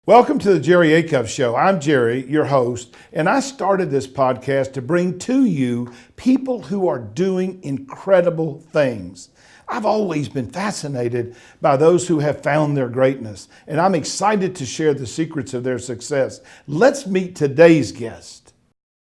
Welcome to the Jerry Acuff Show. I'm Jerry, your host, and I started this podcast to bring to you people who are doing incredible things. I've always been fascinated by those who have found their greatness, and I'm excited to share the secrets of their success. Let's meet today's guest.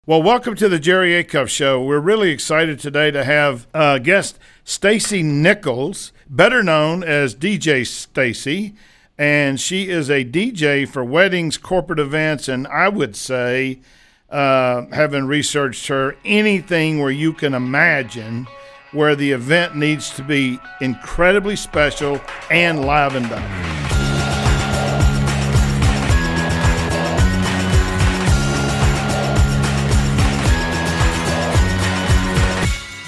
Well, welcome to the Jerry Acuff Show. We're really excited today to have guest Staci Nichols, better known as DJ Staci. And she is a DJ for weddings, corporate events, and I would say, having researched her, anything where you can imagine where the event needs to be incredibly special and livened up.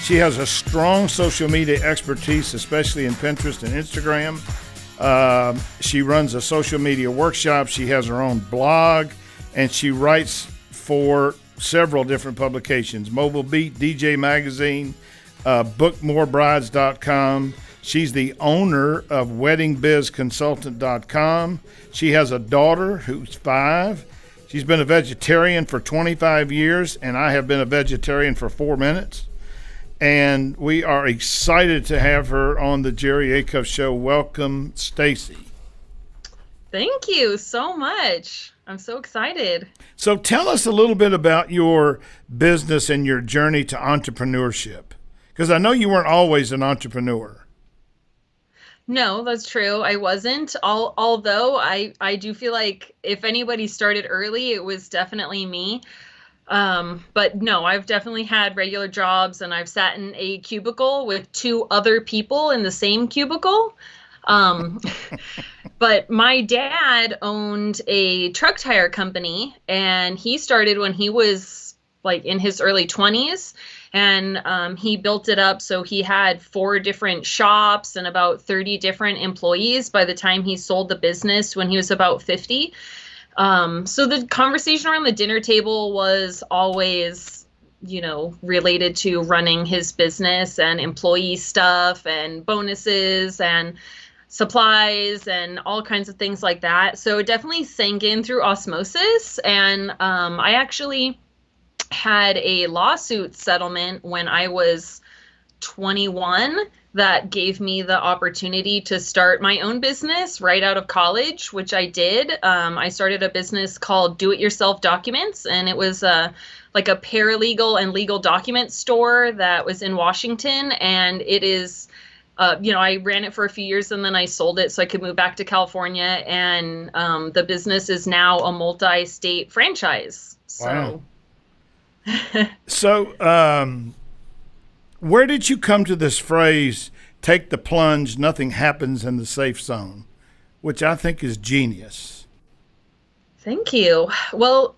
She has a strong social media expertise, especially in Pinterest and Instagram. She runs a social media workshop. She has her own blog, and she writes for several different publications: Mobile Beat, DJ Magazine, bookmorebrides.com. She's the owner of weddingbizconsultant.com. She has a daughter who's 5. She's been a vegetarian for 25 years, and I have been a vegetarian for 4 minutes. And we are excited to have her on the Jerry Acuff Show. Welcome, Staci. Thank you so much. I'm so excited. So tell us a little bit about your business and your journey to entrepreneurship, because I know you weren't always an entrepreneur. No, that's true. I wasn't. Although I do feel like if anybody started early, it was definitely me. But no, I've definitely had regular jobs, and I've sat in a cubicle with 2 other people in the same cubicle. But my dad owned a truck tire company, and he started when he was like in his early 20s, and he built it up. So he had 4 different shops and about 30 different employees by the time he sold the business when he was about 50. So the conversation around the dinner table was always, related to running his business and employee stuff and bonuses and supplies and all kinds of things like that. So it definitely sank in through osmosis. And I actually had a lawsuit settlement when I was 21 that gave me the opportunity to start my own business right out of college, which I did. I started a business called Do It Yourself Documents, and it was like a paralegal and legal document store that was in Washington. And it is, I ran it for a few years, and then I sold it so I could move back to California. And the business is now a multi-state franchise. Wow. So, where did you come to this phrase, take the plunge, nothing happens in the safe zone, which I think is genius? Thank you. Well,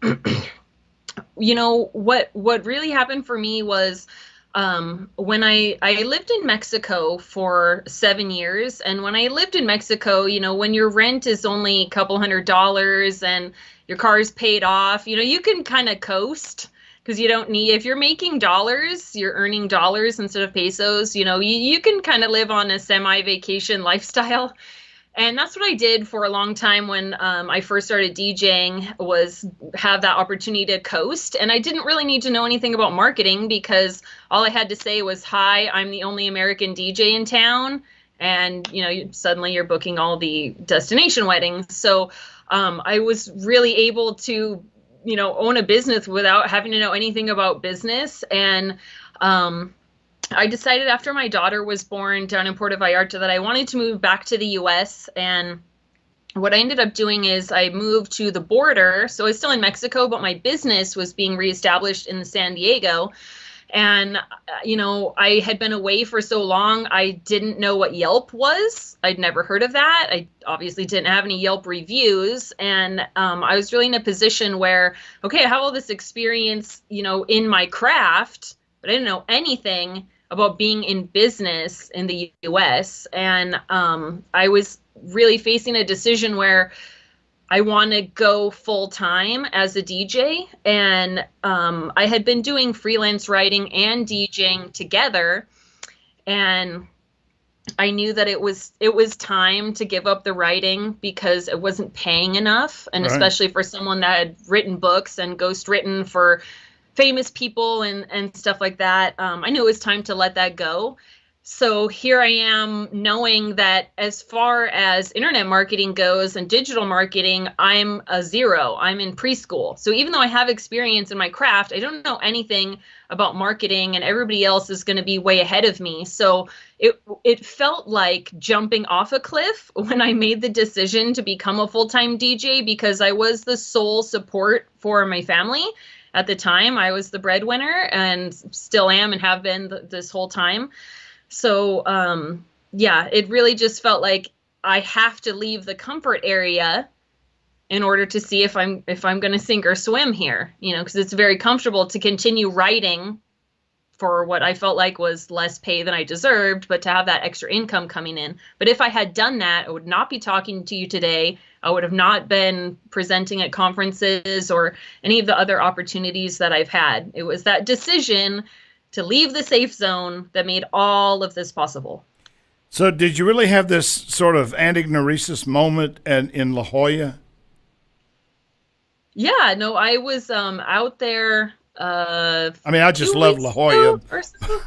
what really happened for me was when I lived in Mexico for 7 years. And when I lived in Mexico, when your rent is only a couple $100s and your car is paid off, you can kind of coast. Because you don't need, if you're making dollars, you're earning dollars instead of pesos, you can kind of live on a semi-vacation lifestyle. And that's what I did for a long time when I first started DJing, was have that opportunity to coast. And I didn't really need to know anything about marketing, because all I had to say was, hi, I'm the only American DJ in town. And, suddenly you're booking all the destination weddings. So I was really able to own a business without having to know anything about business. And I decided after my daughter was born down in Puerto Vallarta that I wanted to move back to the US. And what I ended up doing is I moved to the border. So I was still in Mexico, but my business was being reestablished in San Diego. And, I had been away for so long, I didn't know what Yelp was. I'd never heard of that. I obviously didn't have any Yelp reviews. And I was really in a position where, okay, I have all this experience, in my craft, but I didn't know anything about being in business in the US. And I was really facing a decision where I want to go full time as a DJ. And I had been doing freelance writing and DJing together. And I knew that it was time to give up the writing because it wasn't paying enough, and Right. especially for someone that had written books and ghost written for famous people and stuff like that. I knew it was time to let that go. So here I am knowing that as far as internet marketing goes and digital marketing, I'm a zero. I'm in preschool. So even though I have experience in my craft, I don't know anything about marketing, and everybody else is going to be way ahead of me. So it felt like jumping off a cliff when I made the decision to become a full-time DJ, because I was the sole support for my family. At the time, I was the breadwinner and still am and have been this whole time. So, yeah, it really just felt like I have to leave the comfort area in order to see if I'm going to sink or swim here, because it's very comfortable to continue writing for what I felt like was less pay than I deserved, but to have that extra income coming in. But if I had done that, I would not be talking to you today. I would have not been presenting at conferences or any of the other opportunities that I've had. It was that decision to leave the safe zone that made all of this possible. So did you really have this sort of antignoresis moment in La Jolla? Yeah, no, I was out there I mean, I just 2 love weeks La Jolla. ago or so.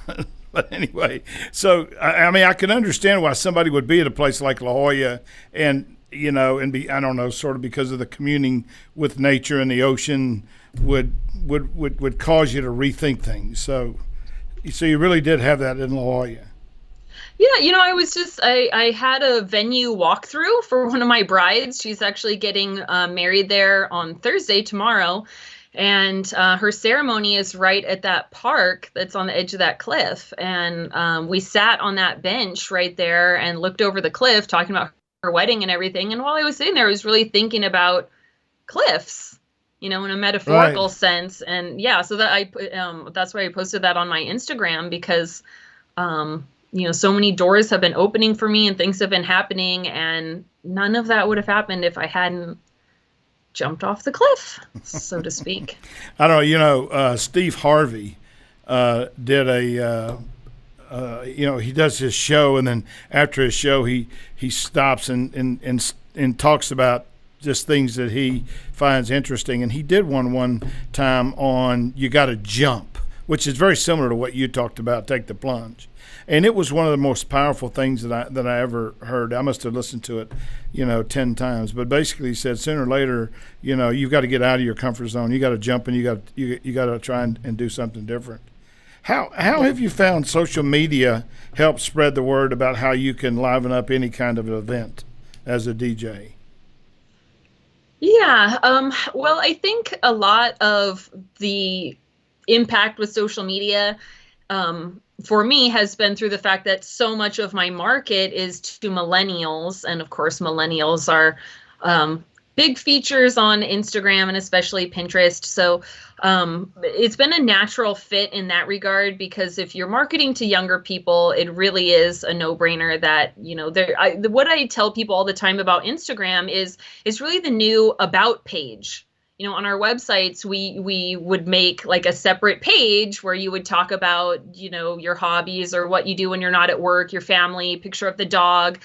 But anyway, so I mean, I can understand why somebody would be at a place like La Jolla and, and be, I don't know, sort of because of the communing with nature and the ocean would cause you to rethink things. So you really did have that in La Jolla. Yeah, I had a venue walkthrough for one of my brides. She's actually getting married there on Thursday, tomorrow. And her ceremony is right at that park that's on the edge of that cliff. And we sat on that bench right there and looked over the cliff talking about her wedding and everything. And while I was sitting there, I was really thinking about cliffs, in a metaphorical Right. sense. And yeah, so that that's why I posted that on my Instagram, because so many doors have been opening for me and things have been happening, and none of that would have happened if I hadn't jumped off the cliff, so to speak. I don't know, Steve Harvey did he does his show, and then after his show, he stops and talks about just things that he finds interesting. And he did one time on you got to jump, which is very similar to what you talked about, take the plunge. And it was one of the most powerful things that I ever heard. I must have listened to it, 10 times. But basically, he said sooner or later, you've got to get out of your comfort zone. You got to jump, and you got to try and do something different. How have you found social media help spread the word about how you can liven up any kind of event as a DJ? Yeah, well, I think a lot of the impact with social media, for me, has been through the fact that so much of my market is to millennials. And of course, millennials are big features on Instagram and especially Pinterest. So it's been a natural fit in that regard, because if you're marketing to younger people, it really is a no-brainer that, what I tell people all the time about Instagram is really the new about page. On our websites, we would make like a separate page where you would talk about, your hobbies or what you do when you're not at work, your family, picture of the dog,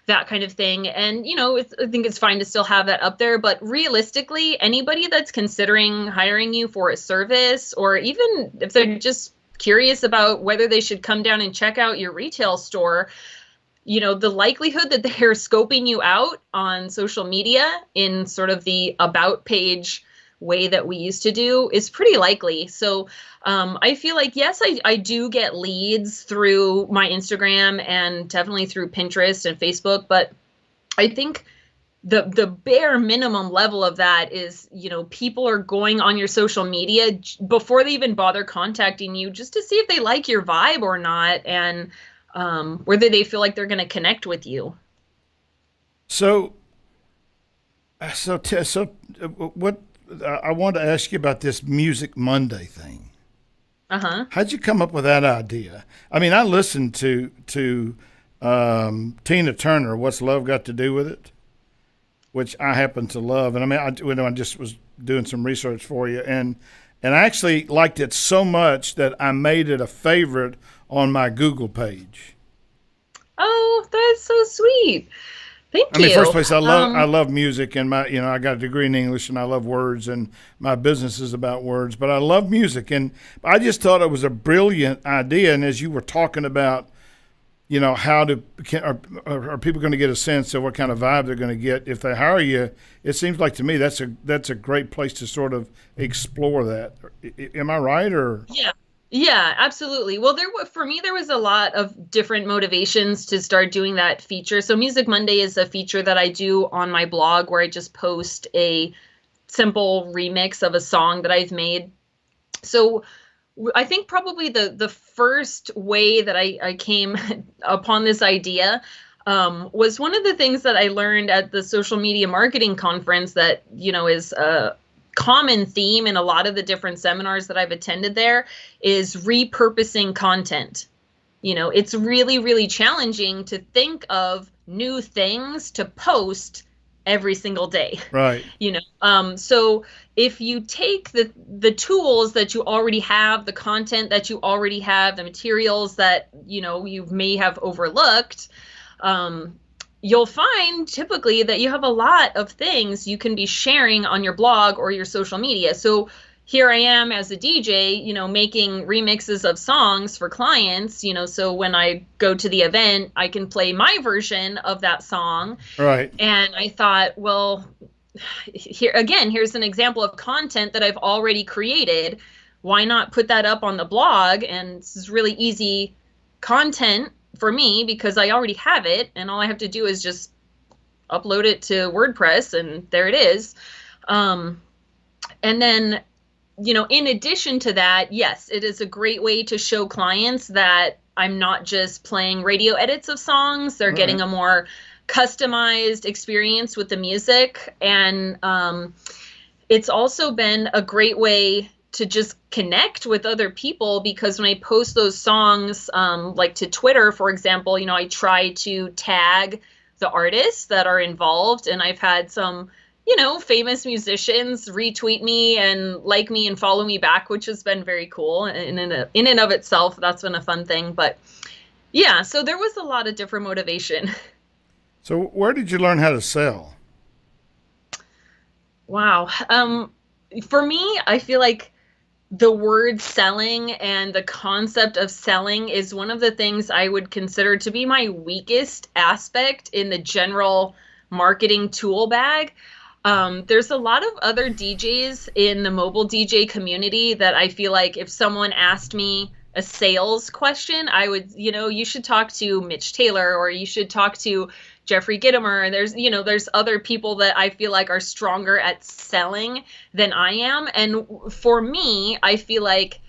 that kind of thing. And, I think it's fine to still have that up there. But realistically, anybody that's considering hiring you for a service, or even if they're just curious about whether they should come down and check out your retail store, the likelihood that they're scoping you out on social media in sort of the about page way that we used to do is pretty likely. So I feel like, yes, I do get leads through my Instagram and definitely through Pinterest and Facebook. But I think the bare minimum level of that is, people are going on your social media before they even bother contacting you, just to see if they like your vibe or not, and whether they feel like they're going to connect with you. So what I wanted to ask you about this Music Monday thing. Uh-huh. How'd you come up with that idea? I mean, I listened to Tina Turner, "What's Love Got to Do with It," which I happen to love. And I mean, I just was doing some research for you, and I actually liked it so much that I made it a favorite on my Google page. Oh, that's so sweet. Thank I mean, first you. place, I love music, and I got a degree in English, and I love words, and my business is about words. But I love music, and I just thought it was a brilliant idea. And as you were talking about, how are people going to get a sense of what kind of vibe they're going to get if they hire you? It seems like to me that's a great place to sort of explore that. Am I right or? Yeah. Yeah, absolutely. Well, for me, there was a lot of different motivations to start doing that feature. So Music Monday is a feature that I do on my blog where I just post a simple remix of a song that I've made. So I think probably the first way that I came upon this idea was one of the things that I learned at the social media marketing conference that, is a common theme in a lot of the different seminars that I've attended there is repurposing content. It's really, really challenging to think of new things to post every single day. Right. So if you take the tools that you already have, the content that you already have, the materials that, you may have overlooked, you'll find typically that you have a lot of things you can be sharing on your blog or your social media. So here I am as a DJ, making remixes of songs for clients, so when I go to the event, I can play my version of that song. Right. And I thought, well, here's an example of content that I've already created. Why not put that up on the blog? And this is really easy content for me because I already have it, and all I have to do is just upload it to WordPress, and there it is. And then, in addition to that, yes, it is a great way to show clients that I'm not just playing radio edits of songs. They're getting a more customized experience with the music. And it's also been a great way to just connect with other people because when I post those songs, like to Twitter, for example, I try to tag the artists that are involved, and I've had some, famous musicians retweet me and like me and follow me back, which has been very cool. And in and of itself, that's been a fun thing. But yeah, so there was a lot of different motivation. So where did you learn how to sell? Wow. For me, I feel like the word selling and the concept of selling is one of the things I would consider to be my weakest aspect in the general marketing tool bag. There's a lot of other DJs in the mobile DJ community that I feel like if someone asked me a sales question, I would, you should talk to Mitch Taylor or you should talk to Jeffrey Gitomer. There's other people that I feel like are stronger at selling than I am. And for me, I feel like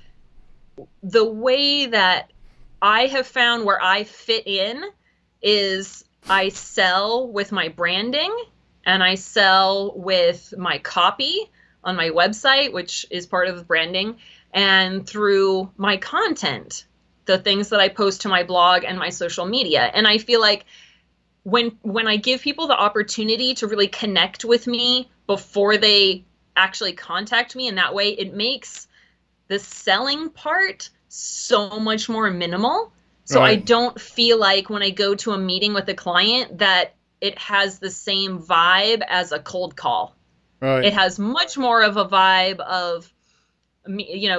the way that I have found where I fit in is I sell with my branding and I sell with my copy on my website, which is part of branding, and through my content, the things that I post to my blog and my social media. And I feel like when I give people the opportunity to really connect with me before they actually contact me in that way, it makes the selling part so much more minimal. So Right. I don't feel like when I go to a meeting with a client that it has the same vibe as a cold call. Right. It has much more of a vibe of,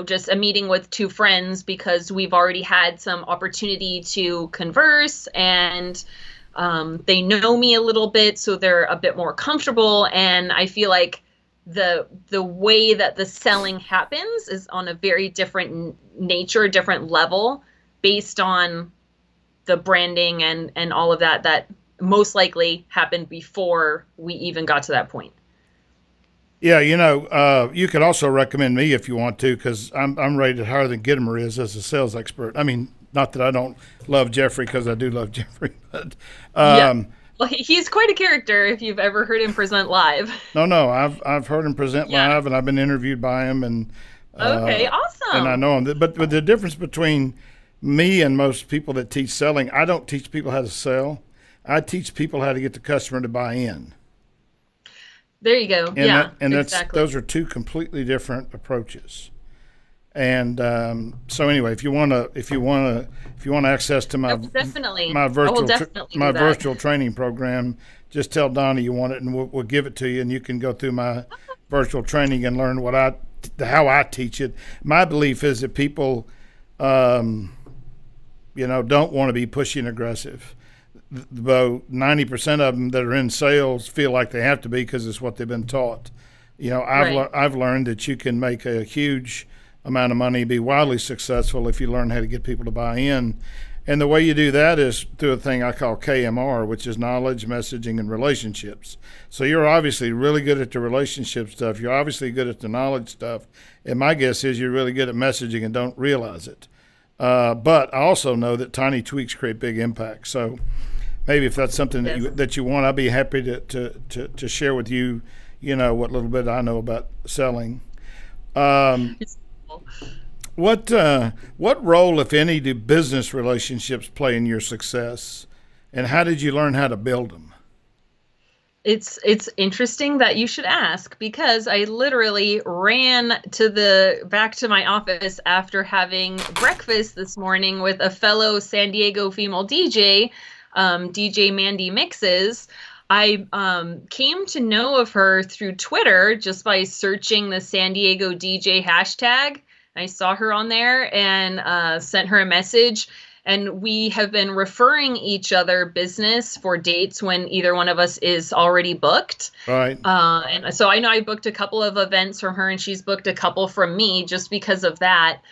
just a meeting with two friends because we've already had some opportunity to converse and they know me a little bit, so they're a bit more comfortable. And I feel like the way that the selling happens is on a very different nature, different level, based on the branding and all of that most likely happened before we even got to that point. Yeah, you could also recommend me if you want to, because I'm rated higher than Gittimer is as a sales expert. I mean, not that I don't love Jeffrey, because I do love Jeffrey, but Yeah. Well, he's quite a character if you've ever heard him present live. no, I've heard him present live, and I've been interviewed by him, and Okay, awesome. and I know him. But the difference between me and most people that teach selling, I don't teach people how to sell. I teach people how to get the customer to buy in. There you go. And yeah, that's exactly. those are two completely different approaches. And so anyway, if you want access to my definitely my I will virtual definitely my do that. virtual training program, just tell Donnie you want it, and we'll give it to you, and you can go through my virtual training and learn how I teach it. My belief is that people, don't want to be pushy and aggressive. Though 90% of them that are in sales feel like they have to be because it's what they've been taught. I've learned that you can make a huge amount of money, be wildly successful if you learn how to get people to buy in. And the way you do that is through a thing I call KMR, which is knowledge, messaging, and relationships. So you're obviously really good at the relationship stuff. You're obviously good at the knowledge stuff. And my guess is you're really good at messaging and don't realize it. But I also know that tiny tweaks create big impacts. So maybe if that's something that you want, I'd be happy to share with you, what little bit I know about selling. What role, if any, do business relationships play in your success, and how did you learn how to build them? It's interesting that you should ask, because I literally ran back to my office after having breakfast this morning with a fellow San Diego female DJ, DJ Mandy Mixes. I came to know of her through Twitter just by searching the San Diego DJ hashtag. I saw her on there and sent her a message. And we have been referring each other business for dates when either one of us is already booked. Right. And so I know I booked a couple of events from her, and she's booked a couple from me just because of that.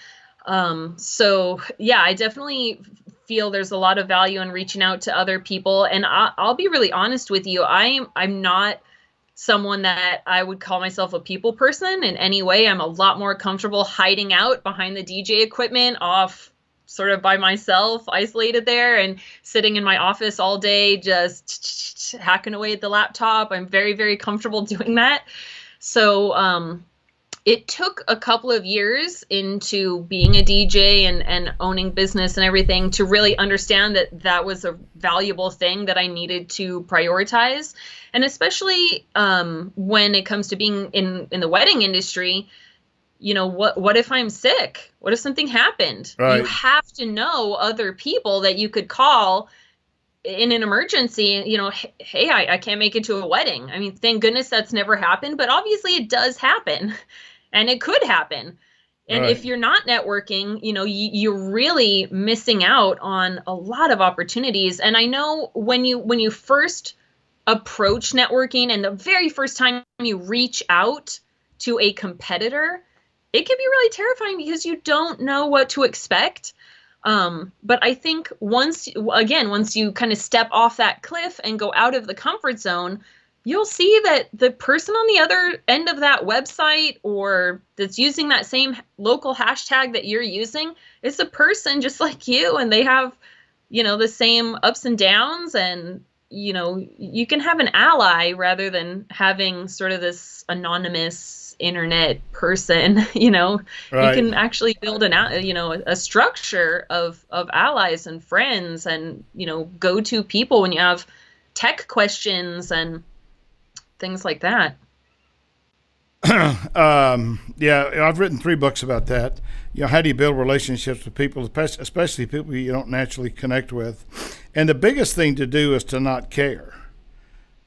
So yeah, I definitely feel there's a lot of value in reaching out to other people. And I'll be really honest with you. I'm not someone that I would call myself a people person in any way. I'm a lot more comfortable hiding out behind the DJ equipment off sort of by myself, isolated there, and sitting in my office all day, just hacking away at the laptop. I'm very, very comfortable doing that. So it took a couple of years into being a DJ and owning business and everything to really understand that that was a valuable thing that I needed to prioritize. And especially when it comes to being in the wedding industry, what if I'm sick? What if something happened? Right. You have to know other people that you could call in an emergency. Hey, I can't make it to a wedding. I mean, thank goodness that's never happened, but obviously it does happen, and it could happen. And Right. if you're not networking, you're really missing out on a lot of opportunities. And I know when you first approach networking and the very first time you reach out to a competitor, it can be really terrifying because you don't know what to expect. But I think once you kind of step off that cliff and go out of the comfort zone, you'll see that the person on the other end of that website or that's using that same local hashtag that you're using is a person just like you, and they have, the same ups and downs, and you can have an ally rather than having sort of this anonymous internet person. Right. You can actually build a structure of allies and friends and go-to people when you have tech questions and things like that. Yeah, I've written 3 books about that. How do you build relationships with people, especially people you don't naturally connect with? And the biggest thing to do is to not care.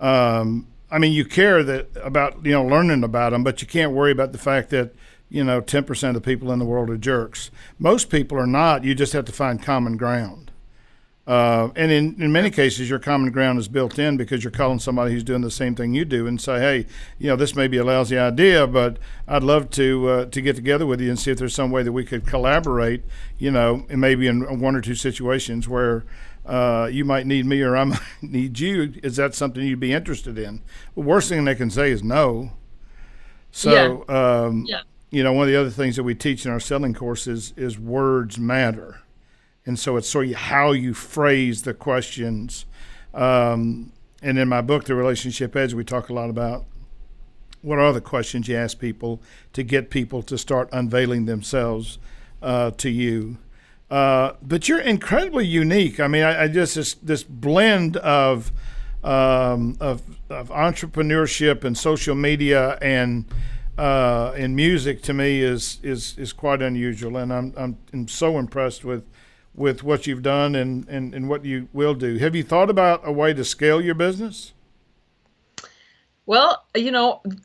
You care about learning about them, but you can't worry about the fact that 10% of the people in the world are jerks. Most people are not. You just have to find common ground. And in many cases, your common ground is built in because you're calling somebody who's doing the same thing you do and say, hey, this may be a lousy idea, but I'd love to get together with you and see if there's some way that we could collaborate, and maybe in 1 or 2 situations where you might need me or I might need you. Is that something you'd be interested in? The worst thing they can say is no. So, one of the other things that we teach in our selling courses is words matter. And so it's sort of how you phrase the questions. And in my book, The Relationship Edge, we talk a lot about what are the questions you ask people to get people to start unveiling themselves to you. But you're incredibly unique. I just this blend of entrepreneurship and social media and in music to me is quite unusual, and I'm so impressed with what you've done and what you will do. Have you thought about a way to scale your business? Well,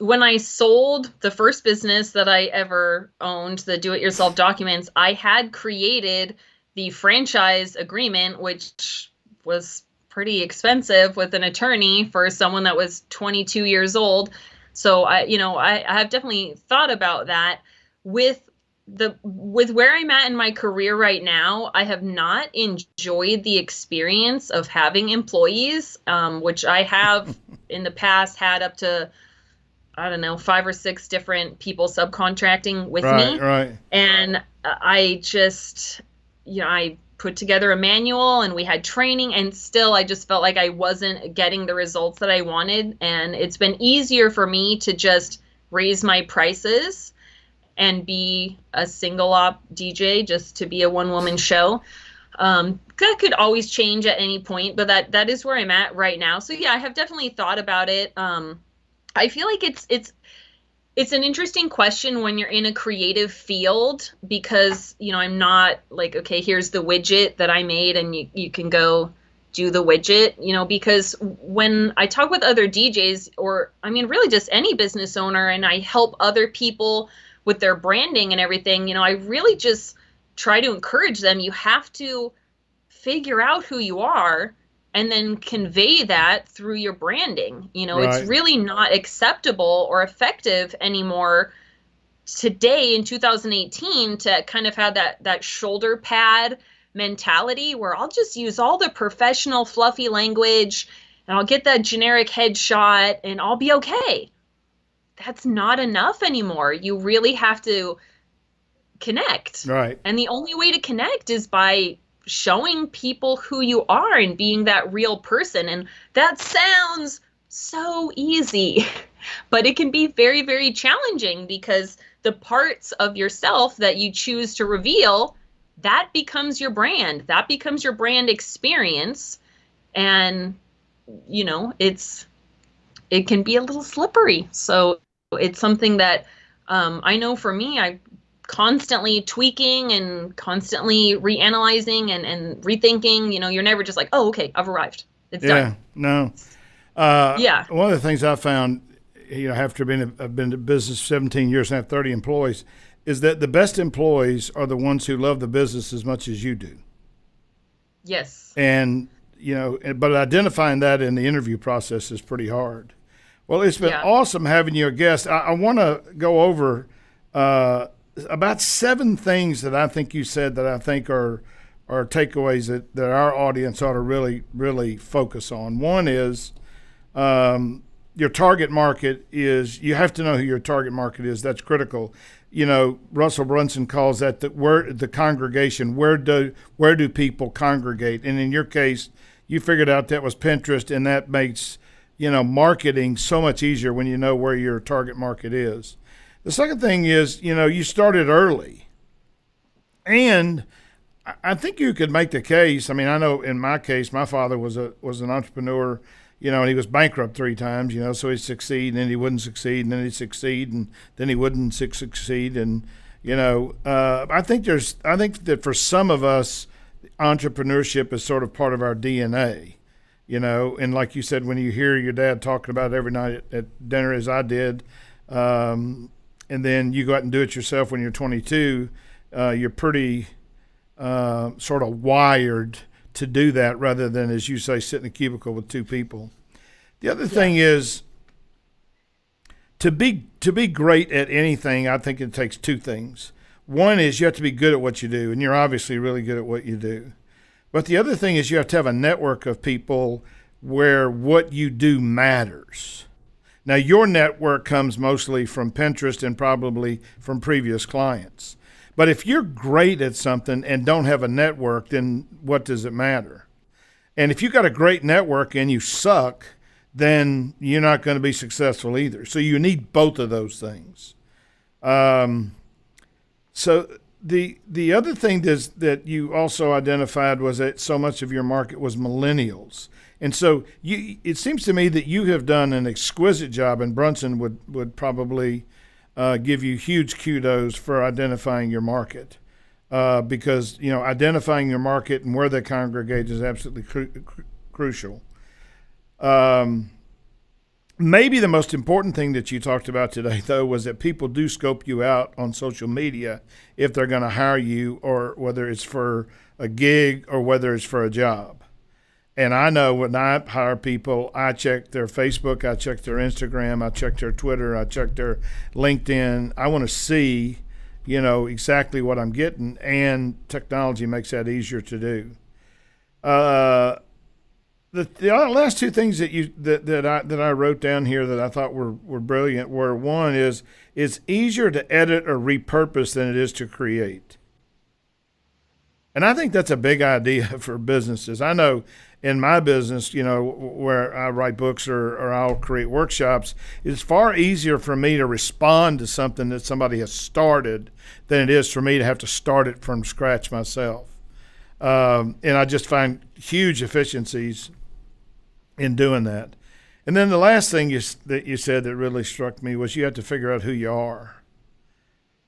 when I sold the first business that I ever owned, the do-it-yourself documents, I had created the franchise agreement, which was pretty expensive with an attorney for someone that was 22 years old. So I have definitely thought about that. With where I'm at in my career right now, I have not enjoyed the experience of having employees, which I have in the past had up to, I don't know, 5 or 6 different people subcontracting with me. Right. And I just, I put together a manual and we had training, and still I just felt like I wasn't getting the results that I wanted. And it's been easier for me to just raise my prices and be a single op DJ, just to be a one-woman show. That could always change at any point, but that is where I'm at right now. So yeah, I have definitely thought about it. I feel like it's an interesting question when you're in a creative field, because I'm not like, okay, here's the widget that I made and you can go do the widget, because when I talk with other DJs, or I mean really just any business owner, and I help other people with their branding and everything, I really just try to encourage them. You have to figure out who you are and then convey that through your branding. Right. It's really not acceptable or effective anymore today in 2018 to kind of have that shoulder pad mentality where I'll just use all the professional fluffy language and I'll get that generic headshot and I'll be okay. That's not enough anymore. You really have to connect. Right. And the only way to connect is by showing people who you are and being that real person. And that sounds so easy, but it can be very, very challenging, because the parts of yourself that you choose to reveal, that becomes your brand. That becomes your brand experience. And, it can be a little slippery. So it's something that I know for me, I constantly tweaking and constantly reanalyzing and rethinking. You're never just like, oh, okay, I've arrived. It's done. No. Yeah. One of the things I found, after I've been in business 17 years and have 30 employees, is that the best employees are the ones who love the business as much as you do. Yes. And, but identifying that in the interview process is pretty hard. Well, it's been awesome having you a guest. I want to go over about 7 things that I think you said that I think are takeaways that our audience ought to really, really focus on. One is your target market is, you have to know who your target market is. That's critical. Russell Brunson calls that the congregation. Where do people congregate? And in your case, you figured out that was Pinterest, and that makes marketing so much easier when you know where your target market is. The second thing is, you started early. And I think you could make the case. I mean, I know in my case, my father was an entrepreneur, and he was bankrupt 3 times, so he'd succeed and then he wouldn't succeed and then he'd succeed and then he wouldn't succeed. And, I think that for some of us, entrepreneurship is sort of part of our DNA. And like you said, when you hear your dad talking about it every night at dinner, as I did, and then you go out and do it yourself when you're 22, you're pretty sort of wired to do that rather than, as you say, sit in a cubicle with 2 people. The other thing is to be great at anything. I think it takes 2 things. One is you have to be good at what you do, and you're obviously really good at what you do. But the other thing is you have to have a network of people where what you do matters. Now, your network comes mostly from Pinterest and probably from previous clients. But if you're great at something and don't have a network, then what does it matter? And if you've got a great network and you suck, then you're not going to be successful either. So you need both of those things. So the other thing that you also identified was that so much of your market was millennials. And so it seems to me that you have done an exquisite job, and Brunson would probably give you huge kudos for identifying your market, because identifying your market and where they congregate is absolutely crucial. Maybe the most important thing that you talked about today, though, was that people do scope you out on social media if they're going to hire you, or whether it's for a gig or whether it's for a job. And I know when I hire people, I check their Facebook, I check their Instagram, I check their Twitter, I check their LinkedIn. I want to see, exactly what I'm getting, and technology makes that easier to do. The last two things that I wrote down here that I thought were brilliant were, one is, it's easier to edit or repurpose than it is to create. And I think that's a big idea for businesses. I know in my business, where I write books or I'll create workshops, it's far easier for me to respond to something that somebody has started than it is for me to have to start it from scratch myself. And I just find huge efficiencies in doing that. And then the last thing that you said that really struck me was you have to figure out who you are.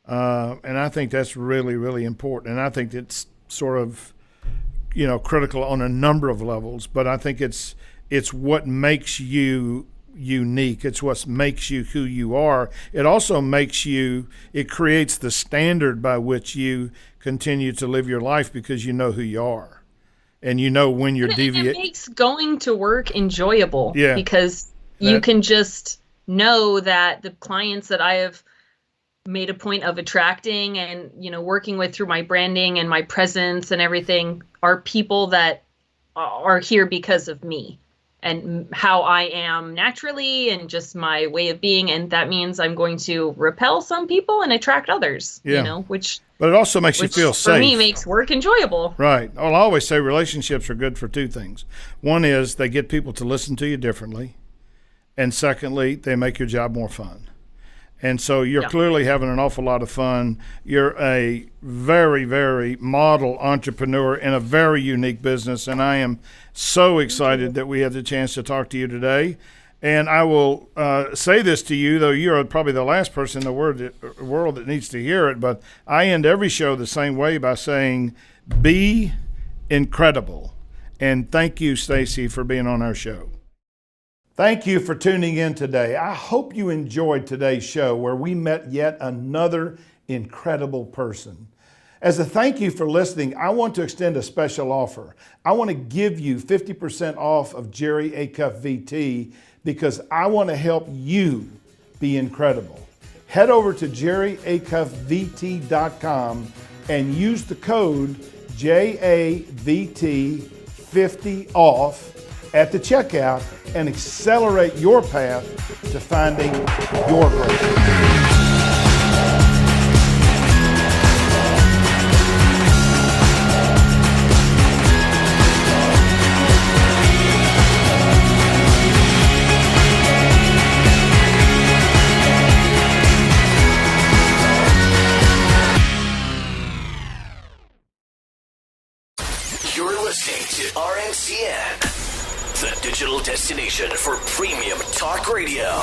And I think that's really, really important. And I think it's sort of, critical on a number of levels, but I think it's what makes you unique. It's what makes you who you are. It also it creates the standard by which you continue to live your life, because you know who you are. And when you're deviating. It makes going to work enjoyable. Yeah. Because you can just know that the clients that I have made a point of attracting and, working with through my branding and my presence and everything are people that are here because of me and how I am naturally and just my way of being. And that means I'm going to repel some people and attract others, But it also makes you feel safe. For me, makes work enjoyable. Right. Well, I always say relationships are good for two things. One is they get people to listen to you differently. And secondly, they make your job more fun. And so you're clearly having an awful lot of fun. You're a very, very model entrepreneur in a very unique business. And I am so excited that we had the chance to talk to you today. And I will say this to you, though you're probably the last person in the world that needs to hear it, but I end every show the same way by saying, be incredible. And thank you, Staci, for being on our show. Thank you for tuning in today. I hope you enjoyed today's show, where we met yet another incredible person. As a thank you for listening, I want to extend a special offer. I want to give you 50% off of Jerry Acuff VT, because I want to help you be incredible. Head over to jerryacuffvt.com and use the code JAVT50OFF at the checkout and accelerate your path to finding your person. RNCN, the digital destination for premium talk radio.